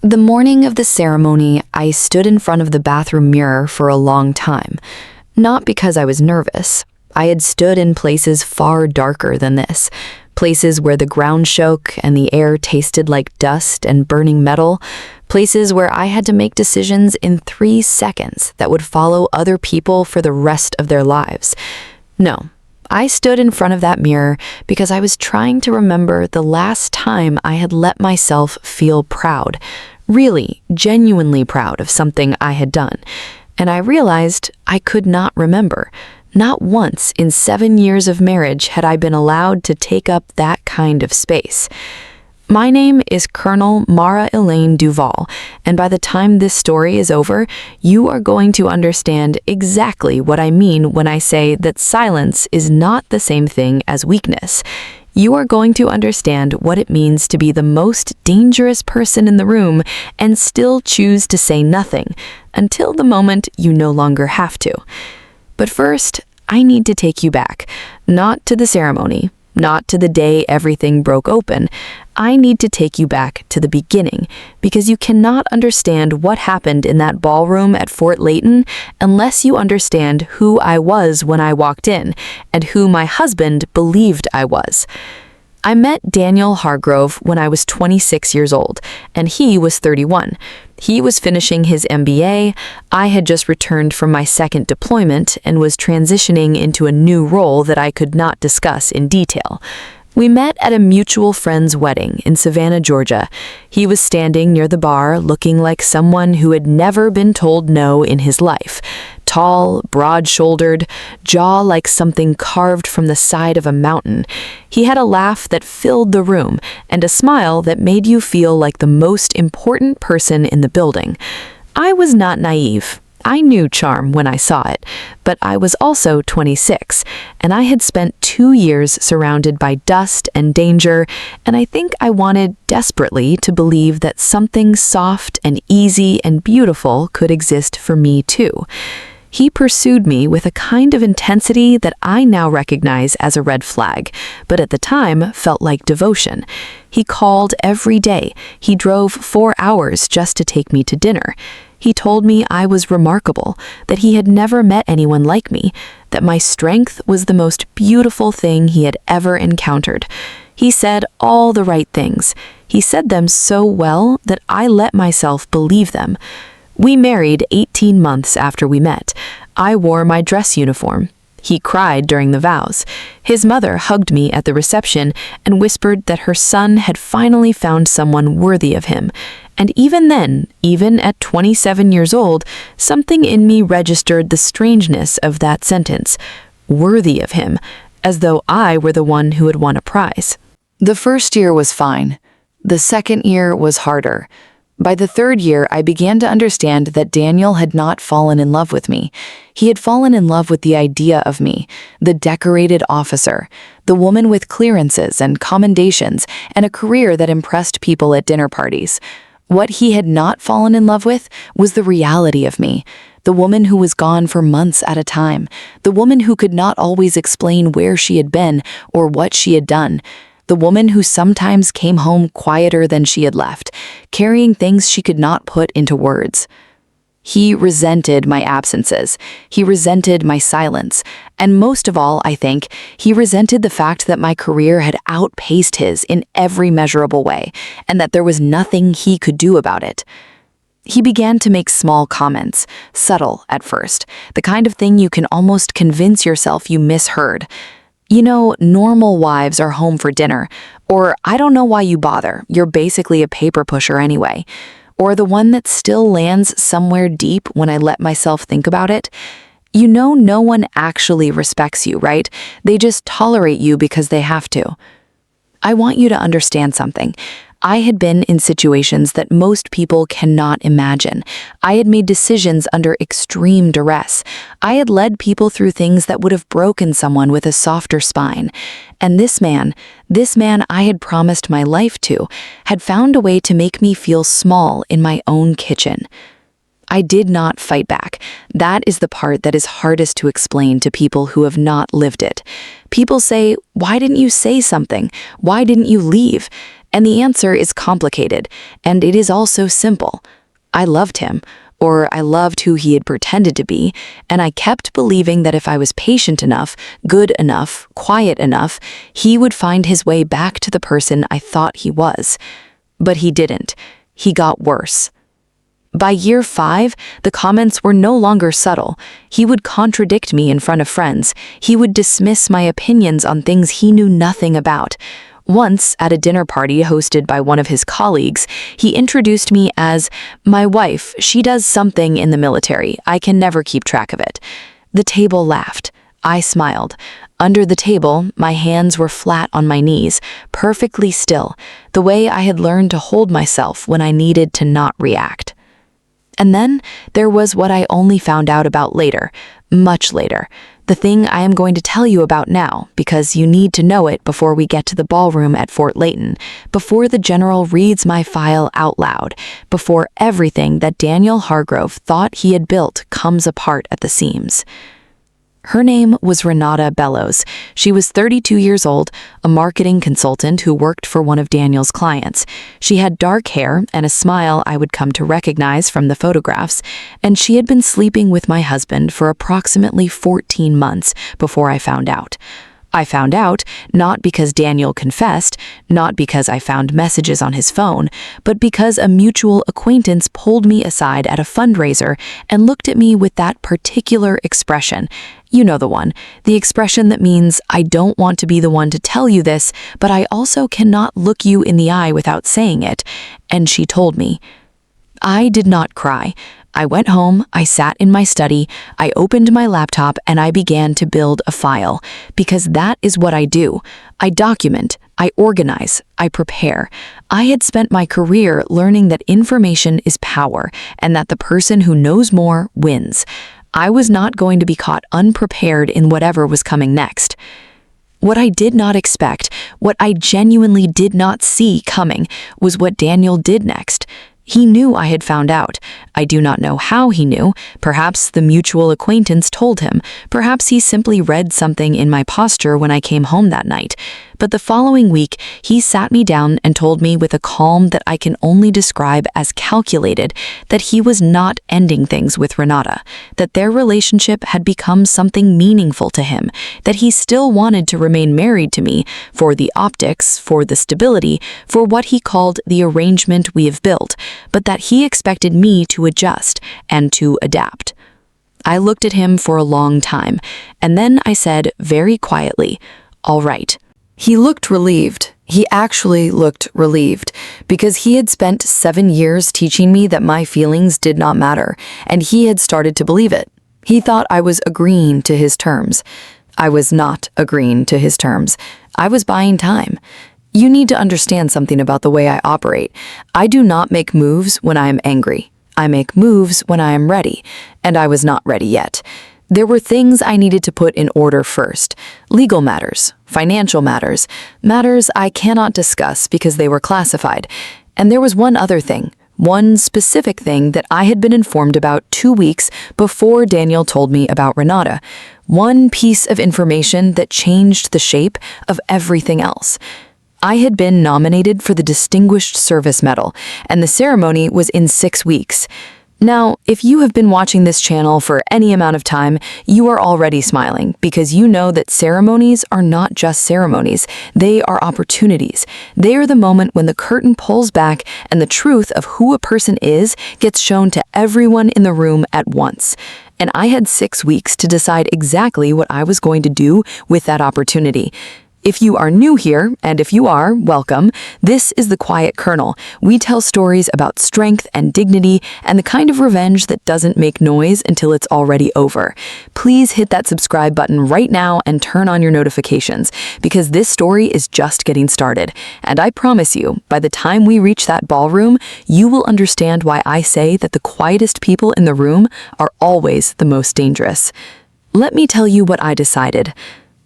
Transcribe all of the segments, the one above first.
The morning of the ceremony, I stood in front of the bathroom mirror for a long time. Not because I was nervous. I had stood in places far darker than this. Places where the ground shook and the air tasted like dust and burning metal. Places where I had to make decisions in 3 seconds that would follow other people for the rest of their lives. No, I stood in front of that mirror because I was trying to remember the last time I had let myself feel proud, really, genuinely proud of something I had done. And I realized I could not remember. Not once in 7 years of marriage had I been allowed to take up that kind of space. My name is Colonel Mara Duvall, and by the time this story is over, you are going to understand exactly what I mean when I say that silence is not the same thing as weakness. You are going to understand what it means to be the most dangerous person in the room and still choose to say nothing until the moment you no longer have to. But first, I need to take you back, not to the ceremony, not to the day everything broke open. I need to take you back to the beginning, because you cannot understand what happened in that ballroom at Fort Layton unless you understand who I was when I walked in, and who my husband believed I was. I met Daniel Hargrove when I was 26 years old, and he was 31. He was finishing his MBA, I had just returned from my second deployment and was transitioning into a new role that I could not discuss in detail. We met at a mutual friend's wedding in Savannah, Georgia. He was standing near the bar looking like someone who had never been told no in his life. Tall, broad-shouldered, jaw like something carved from the side of a mountain. He had a laugh that filled the room and a smile that made you feel like the most important person in the building. I was not naive. I knew charm when I saw it, but I was also 26, and I had spent 2 years surrounded by dust and danger, and I think I wanted desperately to believe that something soft and easy and beautiful could exist for me too. He pursued me with a kind of intensity that I now recognize as a red flag, but at the time felt like devotion. He called every day. He drove 4 hours just to take me to dinner. He told me I was remarkable, that he had never met anyone like me, that my strength was the most beautiful thing he had ever encountered. He said all the right things. He said them so well that I let myself believe them. We married 18 months after we met. I wore my dress uniform. He cried during the vows. His mother hugged me at the reception and whispered that her son had finally found someone worthy of him. And even then, even at 27 years old, something in me registered the strangeness of that sentence. Worthy of him, as though I were the one who had won a prize. The first year was fine. The second year was harder. By the third year, I began to understand that Daniel had not fallen in love with me. He had fallen in love with the idea of me, the decorated officer, the woman with clearances and commendations and a career that impressed people at dinner parties. What he had not fallen in love with was the reality of me, the woman who was gone for months at a time, the woman who could not always explain where she had been or what she had done, the woman who sometimes came home quieter than she had left, carrying things she could not put into words. He resented my absences. He resented my silence. And most of all, I think, he resented the fact that my career had outpaced his in every measurable way, and that there was nothing he could do about it. He began to make small comments, subtle at first, the kind of thing you can almost convince yourself you misheard. You know, normal wives are home for dinner, or I don't know why you bother, you're basically a paper pusher anyway. Or the one that still lands somewhere deep when I let myself think about it. You know, no one actually respects you, right? They just tolerate you because they have to. I want you to understand something. I had been in situations that most people cannot imagine. I had made decisions under extreme duress. I had led people through things that would have broken someone with a softer spine. And this man I had promised my life to, had found a way to make me feel small in my own kitchen. I did not fight back. That is the part that is hardest to explain to people who have not lived it. People say, "Why didn't you say something? Why didn't you leave?" And the answer is complicated, and it is also simple. I loved him, or I loved who he had pretended to be, and I kept believing that if I was patient enough, good enough, quiet enough, he would find his way back to the person I thought he was. But he didn't. He got worse. By year 5, the comments were no longer subtle. He would contradict me in front of friends. He would dismiss my opinions on things he knew nothing about. Once, at a dinner party hosted by one of his colleagues, he introduced me as, "My wife, she does something in the military. I can never keep track of it." The table laughed. I smiled. Under the table, my hands were flat on my knees, perfectly still, the way I had learned to hold myself when I needed to not react. And then there was what I only found out about later, much later, the thing I am going to tell you about now, because you need to know it before we get to the ballroom at Fort Layton, before the general reads my file out loud, before everything that Daniel Hargrove thought he had built comes apart at the seams. Her name was Renata Bellows. She was 32 years old, a marketing consultant who worked for one of Daniel's clients. She had dark hair and a smile I would come to recognize from the photographs, and she had been sleeping with my husband for approximately 14 months before I found out. I found out not because Daniel confessed, not because I found messages on his phone, but because a mutual acquaintance pulled me aside at a fundraiser and looked at me with that particular expression. You know the one, the expression that means, "I don't want to be the one to tell you this, but I also cannot look you in the eye without saying it." And she told me. I did not cry. I went home, I sat in my study, I opened my laptop, and I began to build a file, because that is what I do. I document, I organize, I prepare. I had spent my career learning that information is power, and that the person who knows more wins. I was not going to be caught unprepared in whatever was coming next. What I did not expect, what I genuinely did not see coming, was what Daniel did next. He knew I had found out. I do not know how he knew. Perhaps the mutual acquaintance told him. Perhaps he simply read something in my posture when I came home that night. But the following week, he sat me down and told me with a calm that I can only describe as calculated that he was not ending things with Renata, that their relationship had become something meaningful to him, that he still wanted to remain married to me for the optics, for the stability, for what he called the arrangement we have built, but that he expected me to adjust and to adapt. I looked at him for a long time, and then I said very quietly, "All right." He looked relieved. He actually looked relieved, because he had spent 7 years teaching me that my feelings did not matter, and he had started to believe it. He thought I was agreeing to his terms. I was not agreeing to his terms. I was buying time. You need to understand something about the way I operate. I do not make moves when I am angry. I make moves when I am ready, and I was not ready yet. There were things I needed to put in order first. Legal matters, financial matters, matters I cannot discuss because they were classified. And there was one other thing, one specific thing that I had been informed about 2 weeks before Daniel told me about Renata. One piece of information that changed the shape of everything else. I had been nominated for the Distinguished Service Medal, and the ceremony was in 6 weeks. Now, if you have been watching this channel for any amount of time, you are already smiling because you know that ceremonies are not just ceremonies. They are opportunities. They are the moment when the curtain pulls back and the truth of who a person is gets shown to everyone in the room at once. And I had 6 weeks to decide exactly what I was going to do with that opportunity. If you are new here, and if you are, welcome, this is The Quiet Colonel. We tell stories about strength and dignity and the kind of revenge that doesn't make noise until it's already over. Please hit that subscribe button right now and turn on your notifications, because this story is just getting started. And I promise you, by the time we reach that ballroom, you will understand why I say that the quietest people in the room are always the most dangerous. Let me tell you what I decided.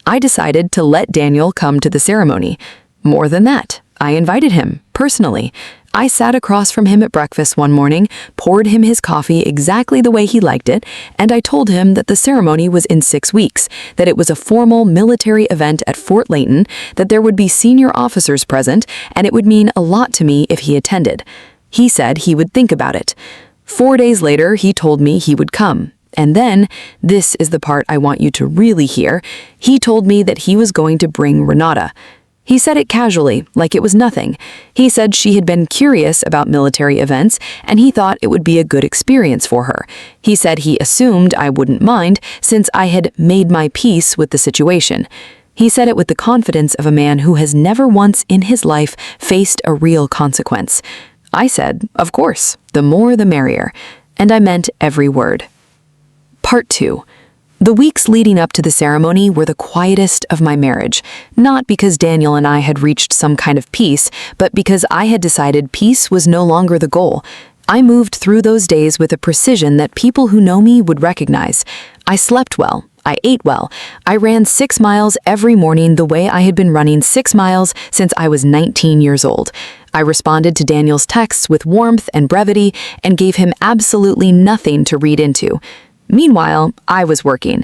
I decided to let Daniel come to the ceremony. More than that, I invited him, personally. I sat across from him at breakfast one morning, poured him his coffee exactly the way he liked it, and I told him that the ceremony was in 6 weeks, that it was a formal military event at Fort Layton, that there would be senior officers present, and it would mean a lot to me if he attended. He said he would think about it. 4 days later, he told me he would come. And then, this is the part I want you to really hear, he told me that he was going to bring Renata. He said it casually, like it was nothing. He said she had been curious about military events, and he thought it would be a good experience for her. He said he assumed I wouldn't mind, since I had made my peace with the situation. He said it with the confidence of a man who has never once in his life faced a real consequence. I said, of course, the more the merrier. And I meant every word. Part 2. The weeks leading up to the ceremony were the quietest of my marriage, not because Daniel and I had reached some kind of peace, but because I had decided peace was no longer the goal. I moved through those days with a precision that people who know me would recognize. I slept well. I ate well. I ran 6 miles every morning the way I had been running 6 miles since I was 19 years old. I responded to Daniel's texts with warmth and brevity and gave him absolutely nothing to read into. Meanwhile, I was working.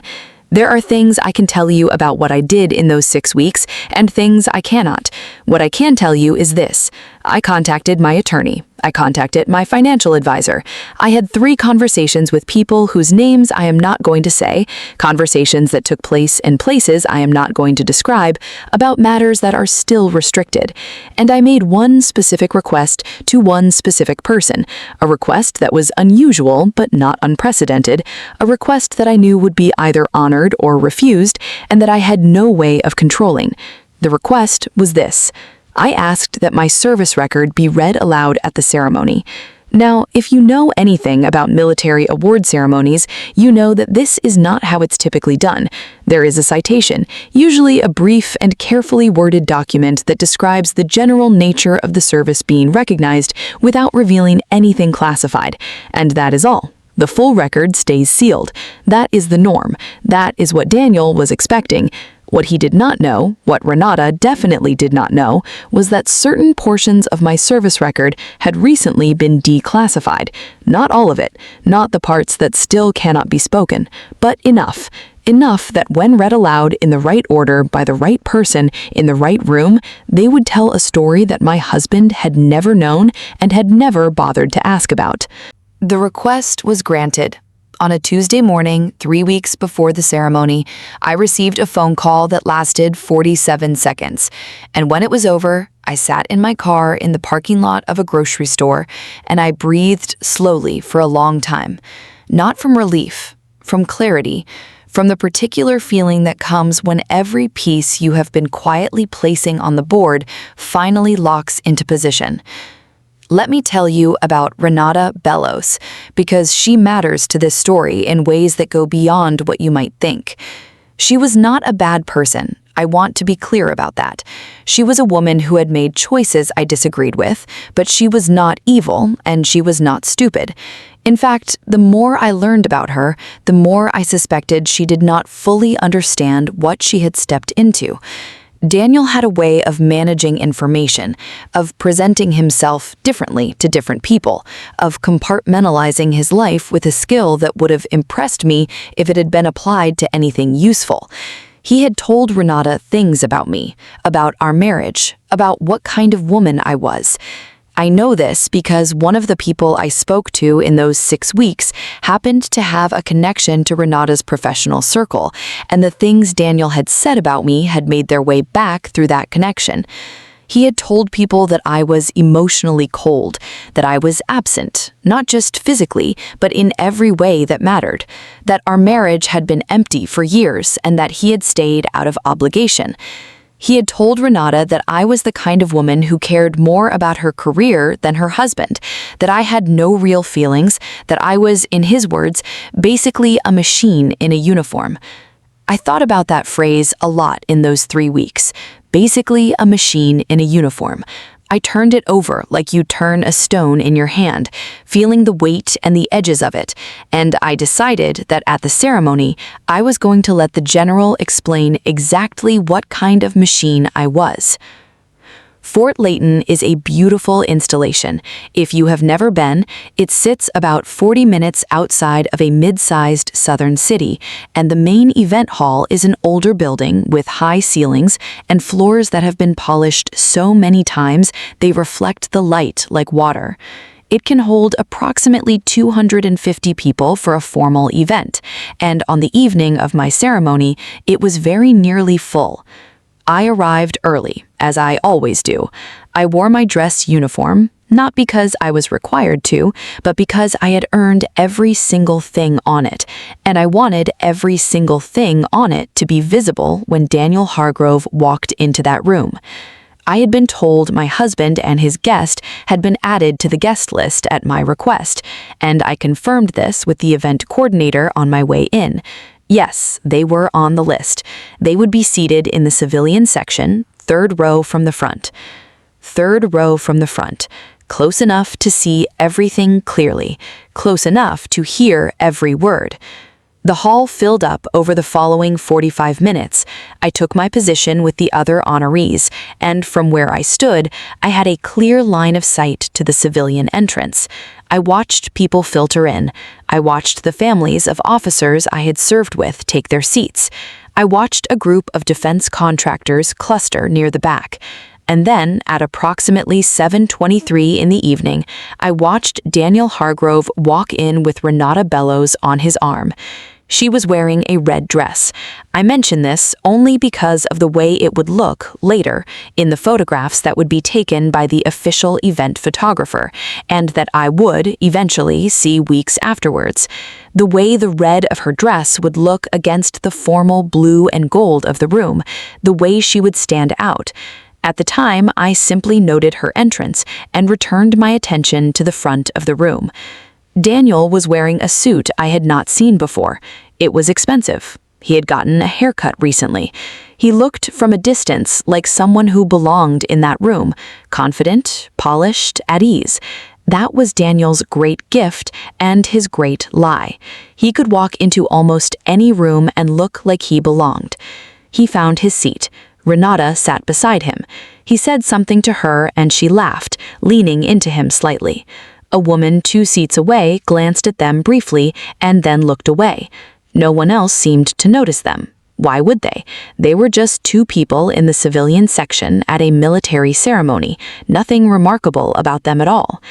There are things I can tell you about what I did in those 6 weeks, and things I cannot. What I can tell you is this. I contacted my attorney. I contacted my financial advisor. I had 3 conversations with people whose names I am not going to say, conversations that took place in places I am not going to describe, about matters that are still restricted. And I made one specific request to one specific person, a request that was unusual but not unprecedented, a request that I knew would be either honored or refused, and that I had no way of controlling. The request was this. I asked that my service record be read aloud at the ceremony. Now, if you know anything about military award ceremonies, you know that this is not how it's typically done. There is a citation, usually a brief and carefully worded document that describes the general nature of the service being recognized without revealing anything classified. And that is all. The full record stays sealed. That is the norm. That is what Daniel was expecting. What he did not know, what Renata definitely did not know, was that certain portions of my service record had recently been declassified. Not all of it, not the parts that still cannot be spoken, but enough. Enough that when read aloud in the right order by the right person in the right room, they would tell a story that my husband had never known and had never bothered to ask about. The request was granted. On a Tuesday morning, 3 weeks before the ceremony, I received a phone call that lasted 47 seconds. And when it was over, I sat in my car in the parking lot of a grocery store, and I breathed slowly for a long time. Not from relief, from clarity, from the particular feeling that comes when every piece you have been quietly placing on the board finally locks into position. Let me tell you about Renata Bellos, because she matters to this story in ways that go beyond what you might think. She was not a bad person. I want to be clear about that. She was a woman who had made choices I disagreed with, but she was not evil, and she was not stupid. In fact, the more I learned about her, the more I suspected she did not fully understand what she had stepped into. Daniel had a way of managing information, of presenting himself differently to different people, of compartmentalizing his life with a skill that would have impressed me if it had been applied to anything useful. He had told Renata things about me, about our marriage, about what kind of woman I was. I know this because one of the people I spoke to in those 6 weeks happened to have a connection to Renata's professional circle, and the things Daniel had said about me had made their way back through that connection. He had told people that I was emotionally cold, that I was absent, not just physically, but in every way that mattered, that our marriage had been empty for years and that he had stayed out of obligation. He had told Renata that I was the kind of woman who cared more about her career than her husband, that I had no real feelings, that I was, in his words, basically a machine in a uniform. I thought about that phrase a lot in those 3 weeks, basically a machine in a uniform. I turned it over like you turn a stone in your hand, feeling the weight and the edges of it, and I decided that at the ceremony, I was going to let the general explain exactly what kind of machine I was. Fort Layton is a beautiful installation. If you have never been, it sits about 40 minutes outside of a mid-sized southern city, and the main event hall is an older building with high ceilings and floors that have been polished so many times they reflect the light like water. It can hold approximately 250 people for a formal event, and on the evening of my ceremony, it was very nearly full. I arrived early, as I always do. I wore my dress uniform, not because I was required to, but because I had earned every single thing on it, and I wanted every single thing on it to be visible when Daniel Hargrove walked into that room. I had been told my husband and his guest had been added to the guest list at my request, and I confirmed this with the event coordinator on my way in. Yes, they were on the list. They would be seated in the civilian section, third row from the front. Third row from the front, close enough to see everything clearly, close enough to hear every word. The hall filled up over the following 45 minutes. I took my position with the other honorees, and from where I stood, I had a clear line of sight to the civilian entrance. I watched people filter in. I watched the families of officers I had served with take their seats. I watched a group of defense contractors cluster near the back. And then, at approximately 7:23 in the evening, I watched Daniel Hargrove walk in with Renata Bellows on his arm. She was wearing a red dress. I mention this only because of the way it would look later in the photographs that would be taken by the official event photographer, and that I would eventually see weeks afterwards. The way the red of her dress would look against the formal blue and gold of the room, the way she would stand out. At the time, I simply noted her entrance and returned my attention to the front of the room. Daniel was wearing a suit I had not seen before. It was expensive. He had gotten a haircut recently. He looked from a distance like someone who belonged in that room, confident, polished, at ease. That was Daniel's great gift and his great lie. He could walk into almost any room and look like he belonged. He found his seat. Renata sat beside him. He said something to her and she laughed, leaning into him slightly. A woman 2 seats away glanced at them briefly and then looked away. No one else seemed to notice them. Why would they? They were just 2 people in the civilian section at a military ceremony. Nothing remarkable about them at all.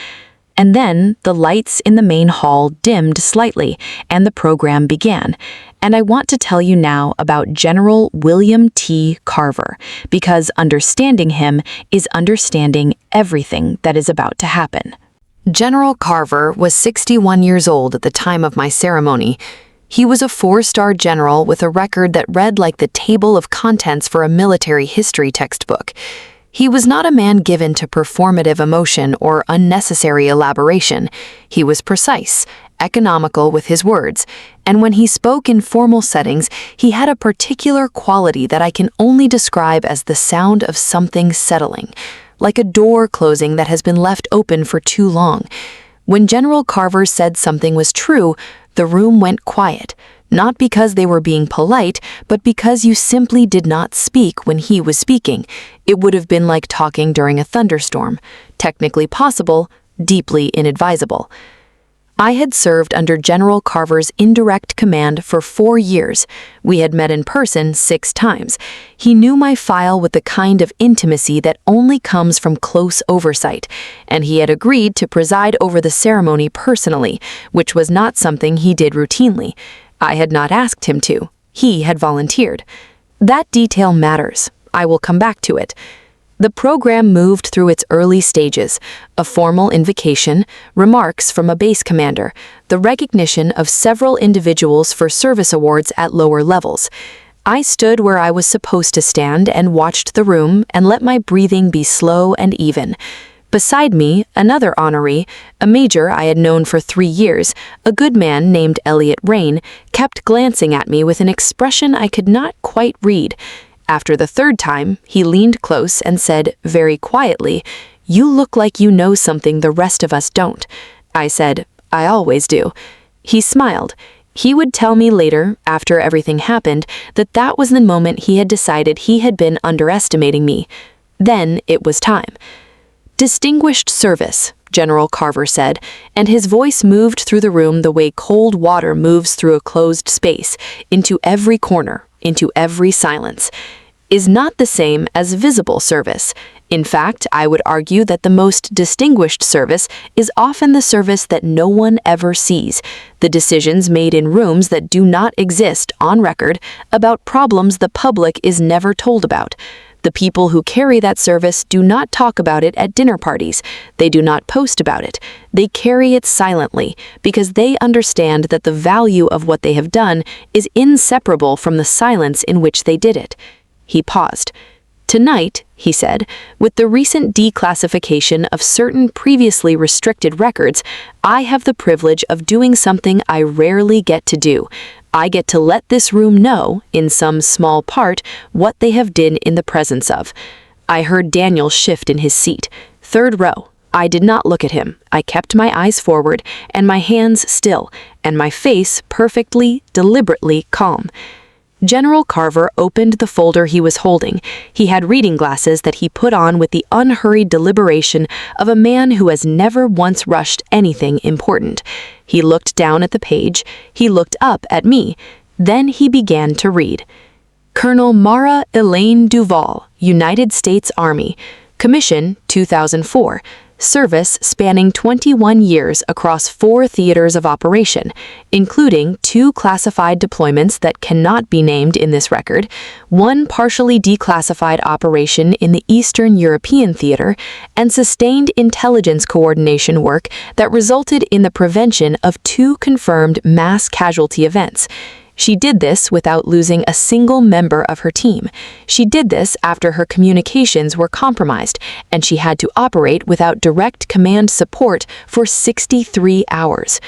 And then the lights in the main hall dimmed slightly and the program began. And I want to tell you now about General William T. Carver, because understanding him is understanding everything that is about to happen. General Carver was 61 years old at the time of my ceremony. He was a 4-star general with a record that read like the table of contents for a military history textbook. He was not a man given to performative emotion or unnecessary elaboration. He was precise, economical with his words, and when he spoke in formal settings, he had a particular quality that I can only describe as the sound of something settling, like a door closing that has been left open for too long. When General Carver said something was true, the room went quiet, not because they were being polite, but because you simply did not speak when he was speaking. It would have been like talking during a thunderstorm. Technically possible, deeply inadvisable. I had served under General Carver's indirect command for 4 years. We had met in person 6 times. He knew my file with the kind of intimacy that only comes from close oversight, and he had agreed to preside over the ceremony personally, which was not something he did routinely. I had not asked him to. He had volunteered. That detail matters. I will come back to it. The program moved through its early stages: a formal invocation, remarks from a base commander, the recognition of several individuals for service awards at lower levels. I stood where I was supposed to stand and watched the room and let my breathing be slow and even. Beside me, another honoree, a major I had known for 3 years, a good man named Elliot Rain, kept glancing at me with an expression I could not quite read. After the 3rd time, he leaned close and said very quietly, "You look like you know something the rest of us don't." I said, "I always do." He smiled. He would tell me later, after everything happened, that that was the moment he had decided he had been underestimating me. Then it was time. "Distinguished service," General Carver said, and his voice moved through the room the way cold water moves through a closed space, into every corner, into every silence, "is not the same as visible service. In fact, I would argue that the most distinguished service is often the service that no one ever sees, the decisions made in rooms that do not exist on record about problems the public is never told about. The people who carry that service do not talk about it at dinner parties. They do not post about it. They carry it silently because they understand that the value of what they have done is inseparable from the silence in which they did it." He paused. "Tonight," he said, "with the recent declassification of certain previously restricted records, I have the privilege of doing something I rarely get to do. I get to let this room know, in some small part, what they have done in the presence of." I heard Daniel shift in his seat. Third row. I did not look at him. I kept my eyes forward, and my hands still, and my face perfectly, deliberately calm. General Carver opened the folder he was holding. He had reading glasses that he put on with the unhurried deliberation of a man who has never once rushed anything important. He looked down at the page. He looked up at me. Then he began to read. "Colonel Mara Duvall, United States Army. Commission 2004. Service spanning 21 years across 4 theaters of operation, including 2 classified deployments that cannot be named in this record, 1 partially declassified operation in the Eastern European theater, and sustained intelligence coordination work that resulted in the prevention of 2 confirmed mass casualty events. She did this without losing a single member of her team. She did this after her communications were compromised, and she had to operate without direct command support for 63 hours.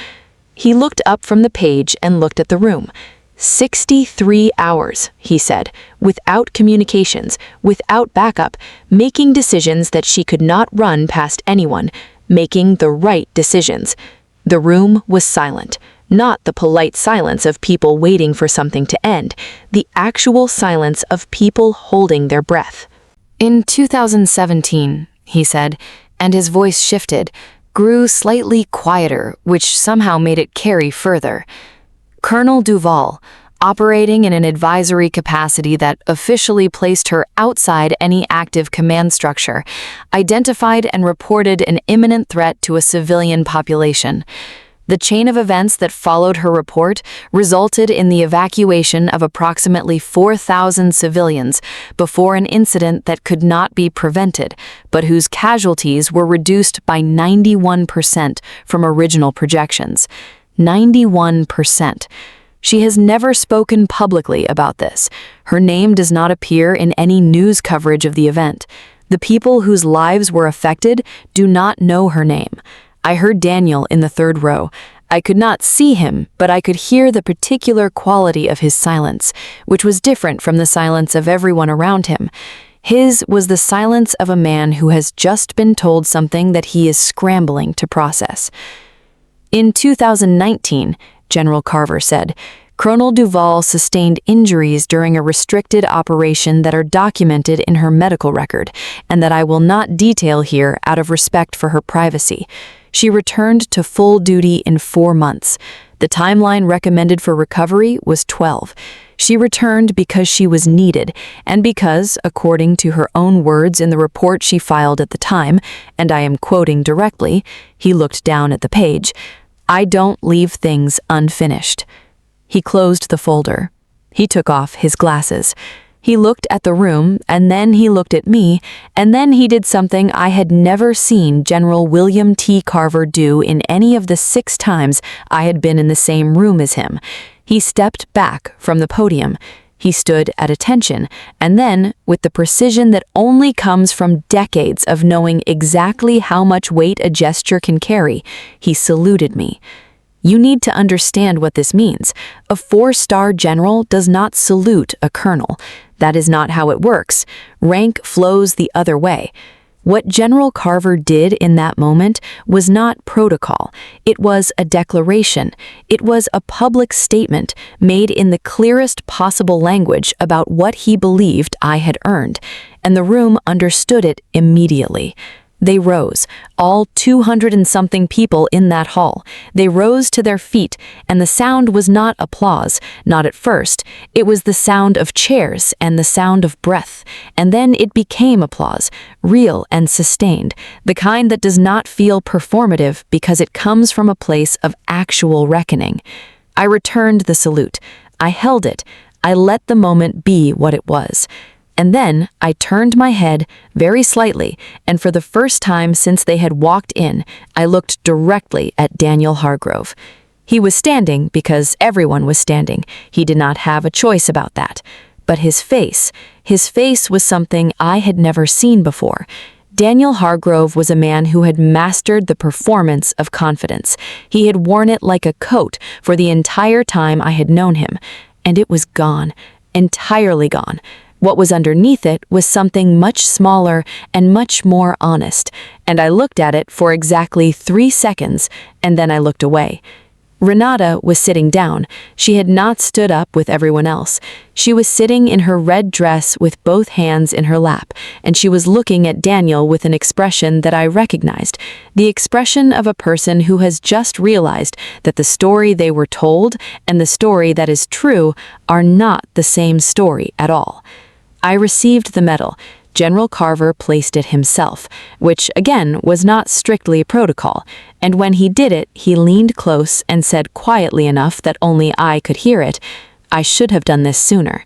He looked up from the page and looked at the room. 63 hours, he said, without communications, without backup, making decisions that she could not run past anyone, making the right decisions. The room was silent. Not the polite silence of people waiting for something to end, the actual silence of people holding their breath. "In 2017, he said, and his voice shifted, grew slightly quieter, which somehow made it carry further. "Colonel Duvall, operating in an advisory capacity that officially placed her outside any active command structure, identified and reported an imminent threat to a civilian population. The chain of events that followed her report resulted in the evacuation of approximately 4,000 civilians before an incident that could not be prevented, but whose casualties were reduced by 91% from original projections. 91%. She has never spoken publicly about this. Her name does not appear in any news coverage of the event. The people whose lives were affected do not know her name. I heard Daniel in the third row. I could not see him, but I could hear the particular quality of his silence, which was different from the silence of everyone around him. His was the silence of a man who has just been told something that he is scrambling to process. In 2019, General Carver said, Colonel Duvall sustained injuries during a restricted operation that are documented in her medical record, and that I will not detail here out of respect for her privacy. She returned to full duty in 4 months. The timeline recommended for recovery was 12. She returned because she was needed, and because, according to her own words in the report she filed at the time, and I am quoting directly, he looked down at the page, I don't leave things unfinished. He closed the folder. He took off his glasses. He looked at the room, and then he looked at me, and then he did something I had never seen General William T. Carver do in any of the 6 times I had been in the same room as him. He stepped back from the podium. He stood at attention, and then, with the precision that only comes from decades of knowing exactly how much weight a gesture can carry, he saluted me. You need to understand what this means. A 4-star general does not salute a colonel. That is not how it works. Rank flows the other way. What General Carver did in that moment was not protocol. It was a declaration. It was a public statement made in the clearest possible language about what he believed I had earned. and the room understood it immediately. They rose, all 200 and something people in that hall. They rose to their feet, and the sound was not applause, not at first. It was the sound of chairs and the sound of breath, and then it became applause, real and sustained, the kind that does not feel performative because it comes from a place of actual reckoning. I returned the salute. I held it. I let the moment be what it was. And then I turned my head very slightly, and for the first time since they had walked in, I looked directly at Daniel Hargrove. He was standing because everyone was standing. He did not have a choice about that. But his face was something I had never seen before. Daniel Hargrove was a man who had mastered the performance of confidence. He had worn it like a coat for the entire time I had known him, and it was gone, entirely gone. What was underneath it was something much smaller and much more honest, and I looked at it for exactly 3 seconds, and then I looked away. Renata was sitting down. She had not stood up with everyone else. She was sitting in her red dress with both hands in her lap, and she was looking at Daniel with an expression that I recognized, the expression of a person who has just realized that the story they were told and the story that is true are not the same story at all. I received the medal. General Carver placed it himself, which again was not strictly protocol, and when he did it, he leaned close and said quietly enough that only I could hear it, "I should have done this sooner."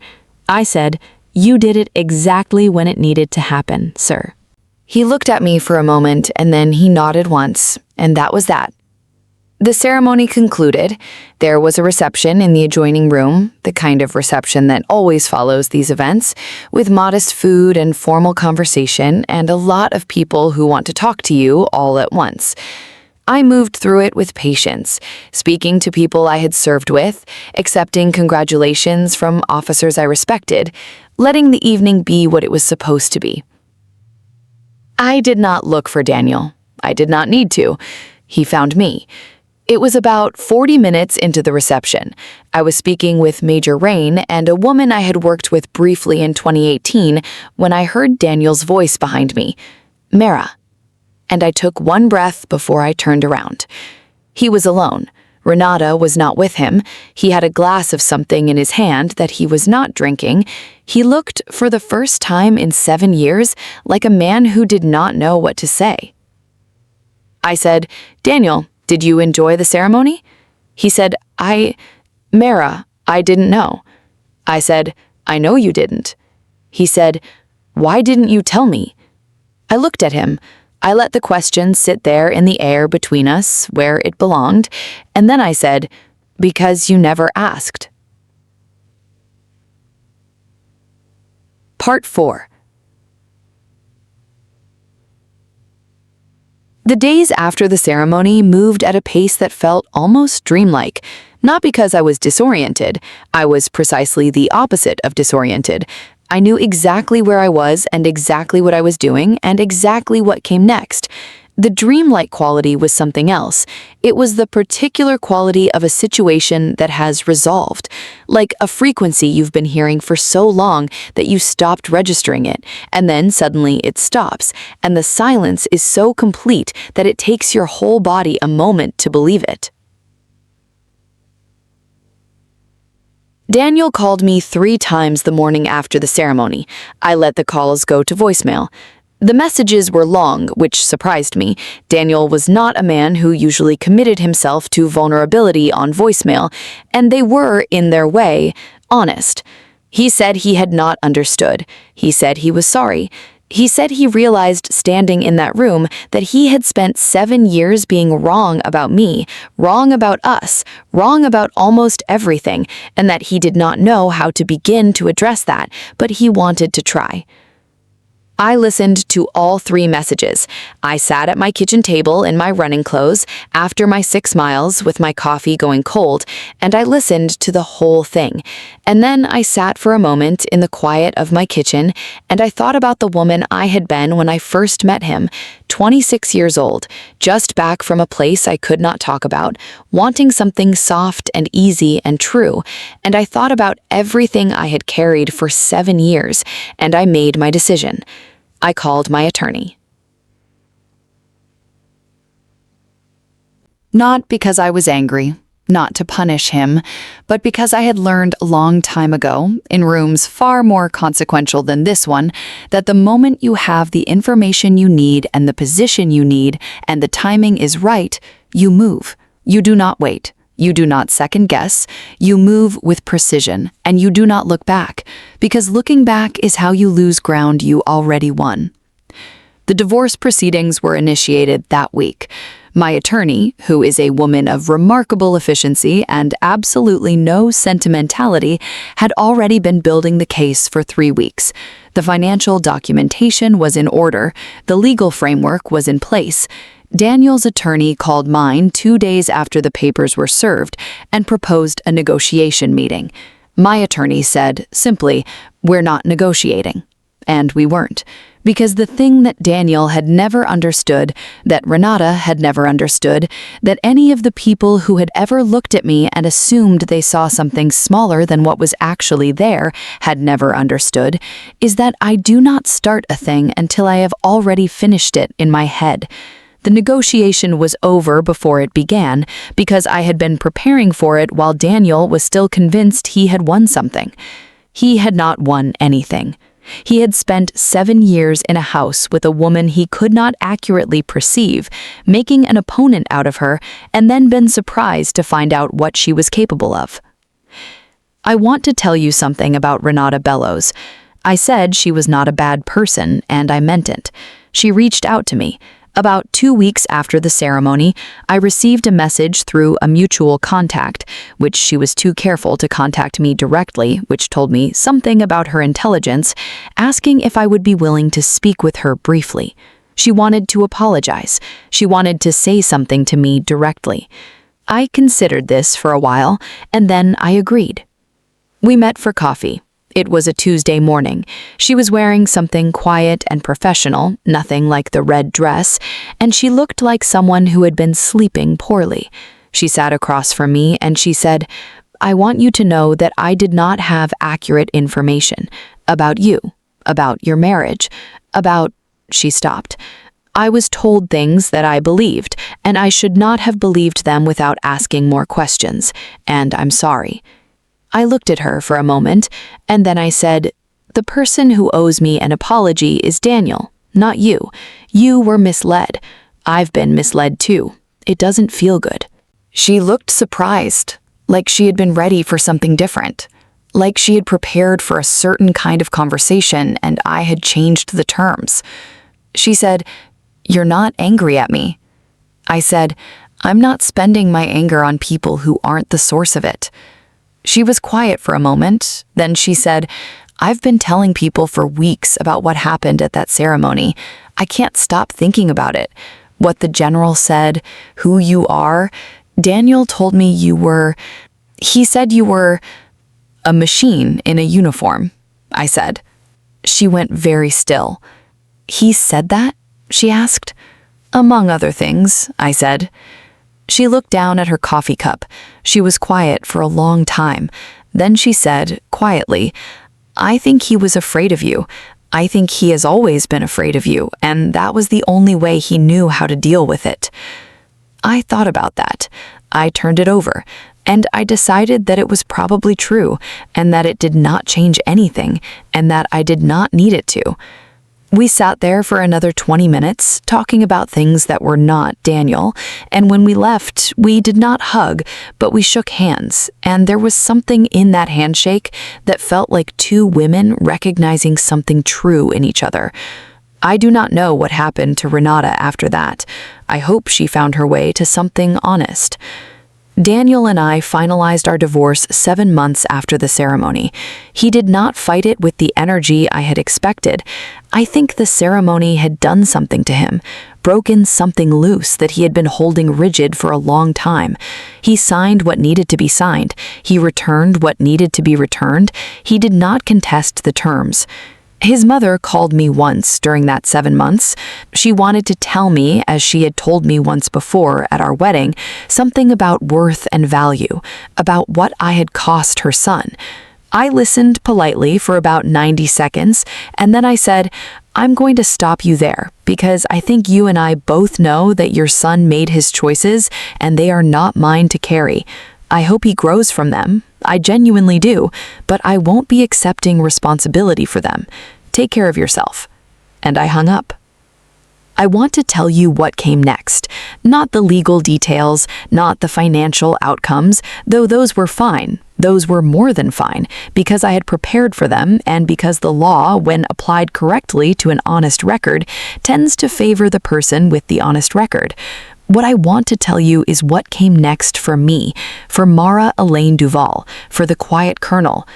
I said, "You did it exactly when it needed to happen, sir." He looked at me for a moment and then he nodded once, and that was that. The ceremony concluded. There was a reception in the adjoining room, the kind of reception that always follows these events, with modest food and formal conversation and a lot of people who want to talk to you all at once. I moved through it with patience, speaking to people I had served with, accepting congratulations from officers I respected, letting the evening be what it was supposed to be. I did not look for Daniel. I did not need to. He found me. It was about 40 minutes into the reception. I was speaking with Major Rain and a woman I had worked with briefly in 2018 when I heard Daniel's voice behind me, "Mara." And I took one breath before I turned around. He was alone. Renata was not with him. He had a glass of something in his hand that he was not drinking. He looked, for the first time in 7 years, like a man who did not know what to say. I said, "Daniel, did you enjoy the ceremony?" He said, Mara, I didn't know." I said, "I know you didn't." He said, "Why didn't you tell me?" I looked at him. I let the question sit there in the air between us, where it belonged, and then I said, "Because you never asked." Part 4. The days after the ceremony moved at a pace that felt almost dreamlike, not because I was disoriented. I was precisely the opposite of disoriented. I knew exactly where I was and exactly what I was doing and exactly what came next. The dreamlike quality was something else. It was the particular quality of a situation that has resolved, like a frequency you've been hearing for so long that you stopped registering it, and then suddenly it stops, and the silence is so complete that it takes your whole body a moment to believe it. Daniel called me 3 times the morning after the ceremony. I let the calls go to voicemail. The messages were long, which surprised me. Daniel was not a man who usually committed himself to vulnerability on voicemail, and they were, in their way, honest. He said he had not understood. He said he was sorry. He said he realized standing in that room that he had spent 7 years being wrong about me, wrong about us, wrong about almost everything, and that he did not know how to begin to address that, but he wanted to try. I listened to all 3 messages. I sat at my kitchen table in my running clothes after my 6 miles with my coffee going cold, and I listened to the whole thing. And then I sat for a moment in the quiet of my kitchen, and I thought about the woman I had been when I first met him, 26 years old, just back from a place I could not talk about, wanting something soft and easy and true, and I thought about everything I had carried for 7 years, and I made my decision. I called my attorney. Not because I was angry, not to punish him, but because I had learned a long time ago, in rooms far more consequential than this one, that the moment you have the information you need and the position you need and the timing is right, you move. You do not wait. You do not second guess. You move with precision, and you do not look back, because looking back is how you lose ground you already won. The divorce proceedings were initiated that week. My attorney, who is a woman of remarkable efficiency and absolutely no sentimentality, had already been building the case for 3 weeks. The financial documentation was in order. The legal framework was in place. Daniel's attorney called mine 2 days after the papers were served and proposed a negotiation meeting. My attorney said, simply, "We're not negotiating." And we weren't. Because the thing that Daniel had never understood, that Renata had never understood, that any of the people who had ever looked at me and assumed they saw something smaller than what was actually there had never understood, is that I do not start a thing until I have already finished it in my head. The negotiation was over before it began, because I had been preparing for it while Daniel was still convinced he had won something. He had not won anything. He had spent 7 years in a house with a woman he could not accurately perceive, making an opponent out of her, and then been surprised to find out what she was capable of. I want to tell you something about Renata Bellows. I said she was not a bad person, and I meant it. She reached out to me. About 2 weeks after the ceremony, I received a message through a mutual contact, which she was too careful to contact me directly, which told me something about her intelligence, asking if I would be willing to speak with her briefly. She wanted to apologize. She wanted to say something to me directly. I considered this for a while, and then I agreed. We met for coffee. It was a Tuesday morning. She was wearing something quiet and professional, nothing like the red dress, and she looked like someone who had been sleeping poorly. She sat across from me and she said, "I want you to know that I did not have accurate information about you, about your marriage, about—" She stopped. "I was told things that I believed, and I should not have believed them without asking more questions, and I'm sorry." I looked at her for a moment, and then I said, "The person who owes me an apology is Daniel, not you. You were misled. I've been misled too. It doesn't feel good." She looked surprised, like she had been ready for something different, like she had prepared for a certain kind of conversation and I had changed the terms. She said, "You're not angry at me." I said, "I'm not spending my anger on people who aren't the source of it." She was quiet for a moment, then she said, "I've been telling people for weeks about what happened at that ceremony. I can't stop thinking about it. What the general said, who you are. Daniel told me he said you were a machine in a uniform," I said. She went very still. "He said that?" she asked. "Among other things," I said. She looked down at her coffee cup. She was quiet for a long time. Then she said, quietly, "I think he was afraid of you. I think he has always been afraid of you, and that was the only way he knew how to deal with it." I thought about that. I turned it over, and I decided that it was probably true, and that it did not change anything, and that I did not need it to. We sat there for another 20 minutes, talking about things that were not Daniel, and when we left, we did not hug, but we shook hands, and there was something in that handshake that felt like two women recognizing something true in each other. I do not know what happened to Renata after that. I hope she found her way to something honest. Daniel and I finalized our divorce 7 months after the ceremony. He did not fight it with the energy I had expected. I think the ceremony had done something to him, broken something loose that he had been holding rigid for a long time. He signed what needed to be signed. He returned what needed to be returned. He did not contest the terms. His mother called me once during that 7 months. She wanted to tell me, as she had told me once before at our wedding, something about worth and value, about what I had cost her son. I listened politely for about 90 seconds, and then I said, "I'm going to stop you there, because I think you and I both know that your son made his choices, and they are not mine to carry. I hope he grows from them. I genuinely do, but I won't be accepting responsibility for them. Take care of yourself." And I hung up. I want to tell you what came next. Not the legal details, not the financial outcomes, though those were fine. Those were more than fine, because I had prepared for them and because the law, when applied correctly to an honest record, tends to favor the person with the honest record. What I want to tell you is what came next for me, for Mara Duvall, for the quiet colonel.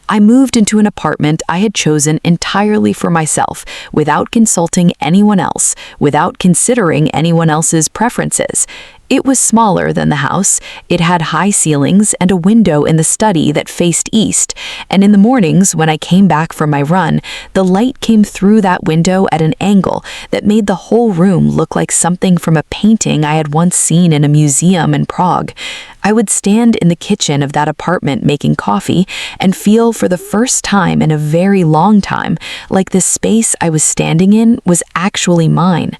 I moved into an apartment I had chosen entirely for myself, without consulting anyone else, without considering anyone else's preferences. It was smaller than the house. It had high ceilings and a window in the study that faced east, and in the mornings when I came back from my run, the light came through that window at an angle that made the whole room look like something from a painting I had once seen in a museum in Prague. I would stand in the kitchen of that apartment making coffee and feel for the first time in a very long time like the space I was standing in was actually mine.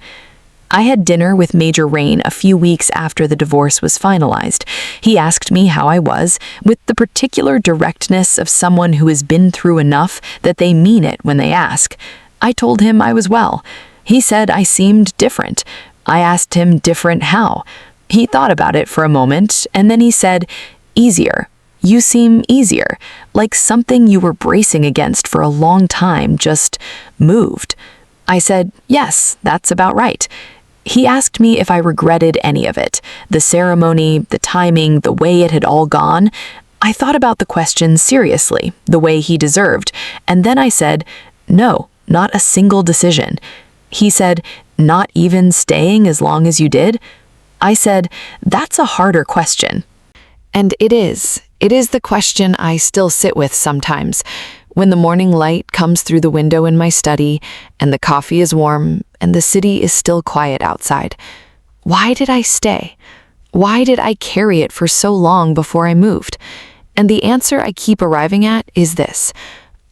I had dinner with Major Rain a few weeks after the divorce was finalized. He asked me how I was, with the particular directness of someone who has been through enough that they mean it when they ask. I told him I was well. He said I seemed different. I asked him different how. He thought about it for a moment, and then he said, "Easier. You seem easier, like something you were bracing against for a long time just moved." I said, "Yes, that's about right." He asked me if I regretted any of it, the ceremony, the timing, the way it had all gone. I thought about the question seriously, the way he deserved, and then I said, "No, not a single decision." He said, "Not even staying as long as you did?" I said, "That's a harder question." And it is. It is the question I still sit with sometimes. When the morning light comes through the window in my study, and the coffee is warm, and the city is still quiet outside. Why did I stay? Why did I carry it for so long before I moved? And the answer I keep arriving at is this: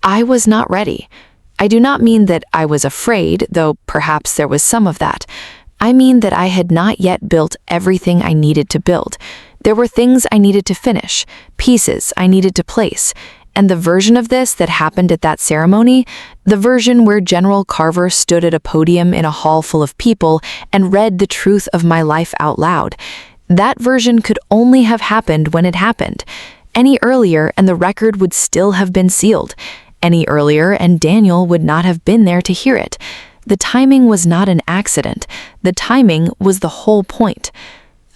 I was not ready. I do not mean that I was afraid, though perhaps there was some of that. I mean that I had not yet built everything I needed to build. There were things I needed to finish, pieces I needed to place. And the version of this that happened at that ceremony, the version where General Carver stood at a podium in a hall full of people and read the truth of my life out loud, that version could only have happened when it happened. Any earlier and the record would still have been sealed. Any earlier and Daniel would not have been there to hear it. The timing was not an accident. The timing was the whole point.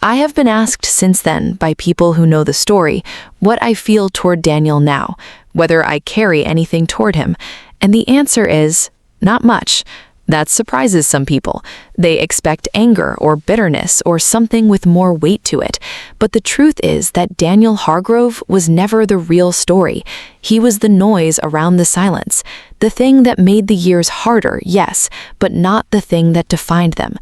I have been asked since then by people who know the story what I feel toward Daniel now, whether I carry anything toward him, and the answer is not much. That surprises some people. They expect anger or bitterness or something with more weight to it. But the truth is that Daniel Hargrove was never the real story. He was the noise around the silence, the thing that made the years harder, yes, but not the thing that defined them.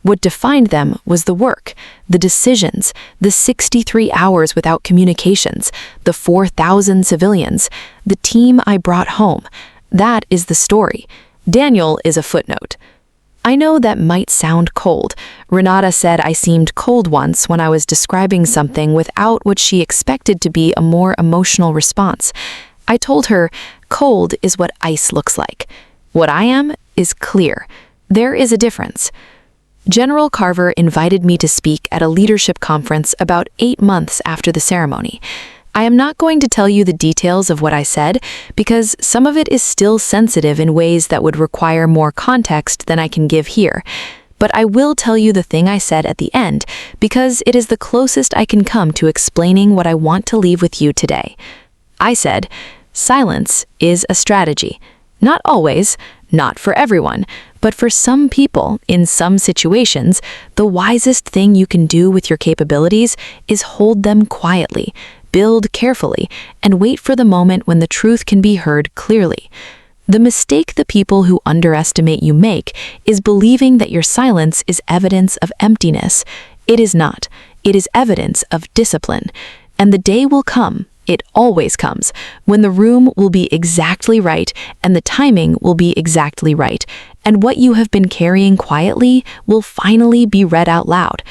What defined them was the work, the decisions, the 63 hours without communications, the 4,000 civilians, the team I brought home. That is the story. Daniel is a footnote. I know that might sound cold. Renata said I seemed cold once when I was describing something without what she expected to be a more emotional response. I told her, cold is what ice looks like. What I am is clear. There is a difference. General Carver invited me to speak at a leadership conference about 8 months after the ceremony. I am not going to tell you the details of what I said, because some of it is still sensitive in ways that would require more context than I can give here. But I will tell you the thing I said at the end, because it is the closest I can come to explaining what I want to leave with you today. I said, silence is a strategy. Not always, not for everyone, but for some people, in some situations, the wisest thing you can do with your capabilities is hold them quietly, build carefully, and wait for the moment when the truth can be heard clearly. The mistake the people who underestimate you make is believing that your silence is evidence of emptiness. It is not. It is evidence of discipline. And the day will come, it always comes, when the room will be exactly right and the timing will be exactly right, and what you have been carrying quietly will finally be read out loud.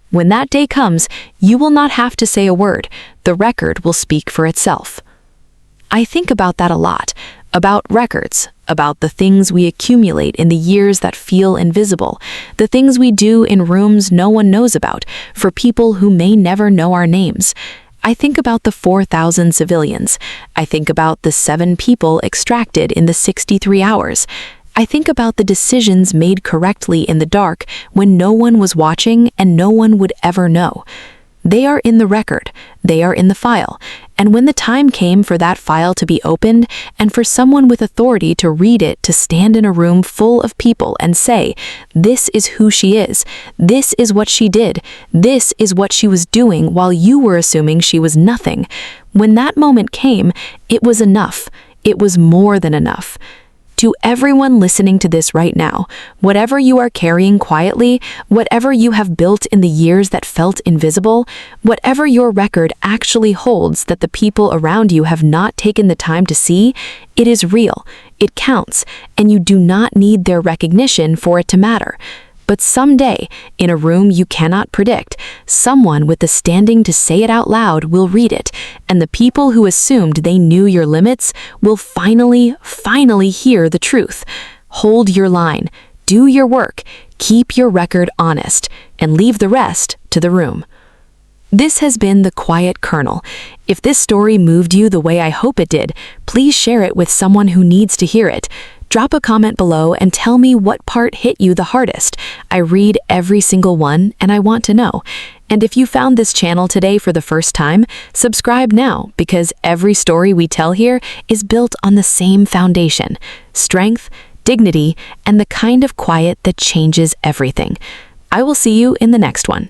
When that day comes, you will not have to say a word. The record will speak for itself. I think about that a lot, about records, about the things we accumulate in the years that feel invisible, the things we do in rooms no one knows about, for people who may never know our names. I think about the 4,000 civilians. I think about the 7 people extracted in the 63 hours. I think about the decisions made correctly in the dark when no one was watching and no one would ever know. They are in the record, they are in the file, and when the time came for that file to be opened and for someone with authority to read it, to stand in a room full of people and say, "This is who she is, this is what she did, this is what she was doing while you were assuming she was nothing," when that moment came, it was enough. It was more than enough. To everyone listening to this right now, whatever you are carrying quietly, whatever you have built in the years that felt invisible, whatever your record actually holds that the people around you have not taken the time to see, it is real, it counts, and you do not need their recognition for it to matter. But someday, in a room you cannot predict, someone with the standing to say it out loud will read it, and the people who assumed they knew your limits will finally hear the truth. Hold your line, do your work, keep your record honest, and leave the rest to the room. This has been The Quiet Colonel. If this story moved you the way I hope it did, please share it with someone who needs to hear it. Drop a comment below and tell me what part hit you the hardest. I read every single one and I want to know. And if you found this channel today for the first time, subscribe now, because every story we tell here is built on the same foundation: strength, dignity, and the kind of quiet that changes everything. I will see you in the next one.